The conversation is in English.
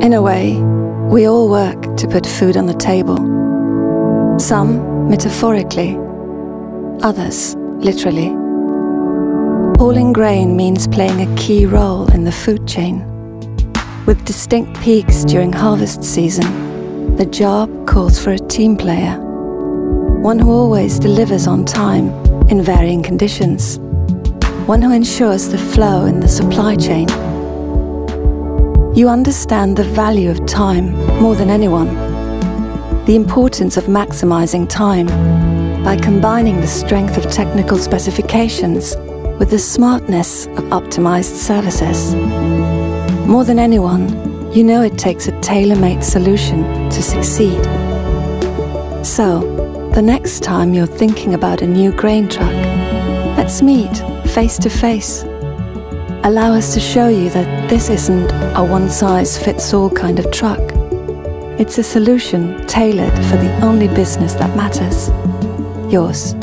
In a way, we all work to put food on the table. Some metaphorically, others literally. Hauling grain means playing a key role in the food chain. With distinct peaks during harvest season, the job calls for a team player, one who always delivers on time in varying conditions, one who ensures the flow in the supply chain. You understand the value of time more than anyone, the importance of maximizing time by combining the strength of technical specifications with the smartness of optimized services. More than anyone, you know it takes a tailor-made solution to succeed. So, the next time you're thinking about a new grain truck, let's meet face to face. Allow us to show you that this isn't a one-size-fits-all kind of truck. It's a solution tailored for the only business that matters, yours.